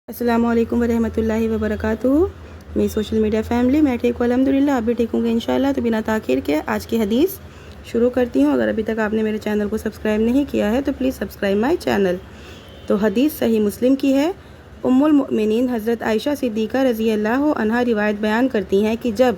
السلام علیکم ورحمۃ اللہ وبرکاتہ۔ میری سوشل میڈیا فیملی، میں ٹھیک ہوں الحمدللہ، آپ بھی ٹھیک ہوں گے انشاءاللہ۔ تو بنا تاخیر کے آج کی حدیث شروع کرتی ہوں۔ اگر ابھی تک آپ نے میرے چینل کو سبسکرائب نہیں کیا ہے تو پلیز سبسکرائب مائی چینل۔ تو حدیث صحیح مسلم کی ہے۔ ام المؤمنین حضرت عائشہ صدیقہ رضی اللہ عنہا روایت بیان کرتی ہیں کہ جب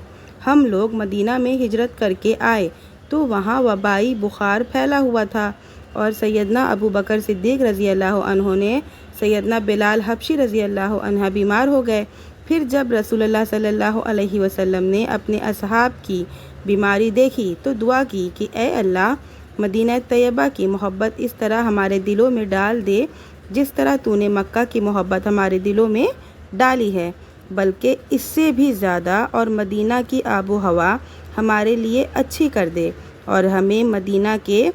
ہم لوگ مدینہ میں ہجرت کر کے آئے تو وہاں وبائی بخار پھیلا ہوا تھا اور سیدنا ابو بکر صدیق رضی اللہ عنہ نے سیدنا بلال حبشی رضی اللہ عنہ بیمار ہو گئے۔ پھر جب رسول اللہ صلی اللہ علیہ وسلم نے اپنے اصحاب کی بیماری دیکھی تو دعا کی کہ اے اللہ، مدینہ طیبہ کی محبت اس طرح ہمارے دلوں میں ڈال دے جس طرح تو نے مکہ کی محبت ہمارے دلوں میں ڈالی ہے، بلکہ اس سے بھی زیادہ، اور مدینہ کی آب و ہوا ہمارے لیے اچھی کر دے اور ہمیں مدینہ کے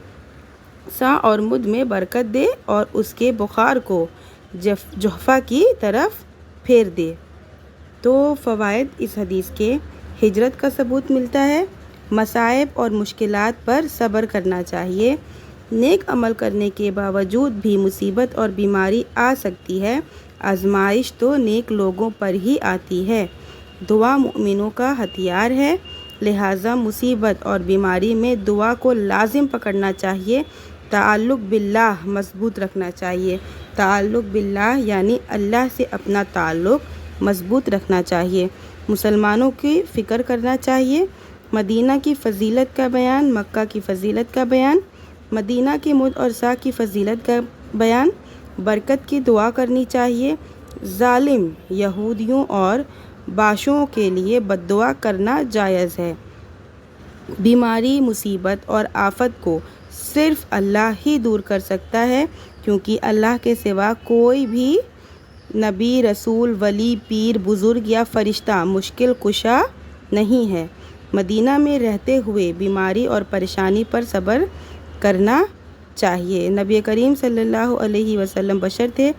سا اور مد میں برکت دے اور اس کے بخار کو جحفہ کی طرف پھیر دے۔ تو فوائد اس حدیث کے: ہجرت کا ثبوت ملتا ہے، مصائب اور مشکلات پر صبر کرنا چاہیے، نیک عمل کرنے کے باوجود بھی مصیبت اور بیماری آ سکتی ہے، آزمائش تو نیک لوگوں پر ہی آتی ہے، دعا مومنوں کا ہتھیار ہے، لہٰذا مصیبت اور بیماری میں دعا کو لازم پکڑنا چاہیے، تعلق باللہ مضبوط رکھنا چاہیے، تعلق باللہ یعنی اللہ سے اپنا تعلق مضبوط رکھنا چاہیے، مسلمانوں کی فکر کرنا چاہیے، مدینہ کی فضیلت کا بیان، مکہ کی فضیلت کا بیان، مدینہ کے مد اور سا کی فضیلت کا بیان، برکت کی دعا کرنی چاہیے، ظالم یہودیوں اور باشوں کے لیے بد دعا کرنا جائز ہے، بیماری، مصیبت اور آفت کو صرف اللہ ہی دور کر سکتا ہے کیونکہ اللہ کے سوا کوئی بھی نبی، رسول، ولی، پیر، بزرگ یا فرشتہ مشکل کشا نہیں ہے۔ مدینہ میں رہتے ہوئے بیماری اور پریشانی پر صبر کرنا چاہیے۔ نبی کریم صلی اللہ علیہ وسلم بشر تھے،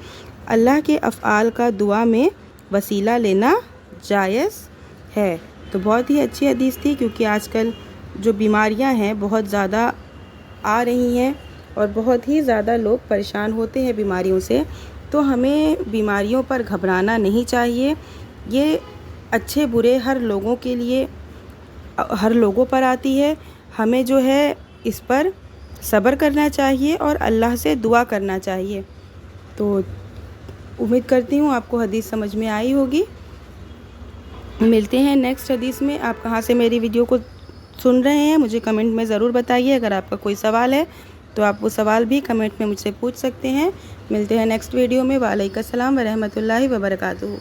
اللہ کے افعال کا دعا میں وسیلہ لینا جائز ہے۔ تو بہت ہی اچھی حدیث تھی کیونکہ آج کل جو بیماریاں ہیں بہت زیادہ آ رہی ہیں اور بہت ہی زیادہ لوگ پریشان ہوتے ہیں بیماریوں سے، تو ہمیں بیماریوں پر گھبرانا نہیں چاہیے۔ یہ اچھے برے ہر لوگوں کے لیے ہر لوگوں پر آتی ہے، ہمیں جو ہے اس پر صبر کرنا چاہیے اور اللہ سے دعا کرنا چاہیے۔ تو امید کرتی ہوں آپ کو حدیث سمجھ میں آئی ہوگی۔ ملتے ہیں نیکسٹ حدیث میں۔ آپ کہاں سے میری ویڈیو کو سن رہے ہیں مجھے کمنٹ میں ضرور بتائیے۔ اگر آپ کا کوئی سوال ہے تو آپ وہ سوال بھی کمنٹ میں مجھ سے پوچھ سکتے ہیں۔ ملتے ہیں نیکسٹ ویڈیو میں۔ وعلیکم السلام ورحمۃ اللہ وبرکاتہ۔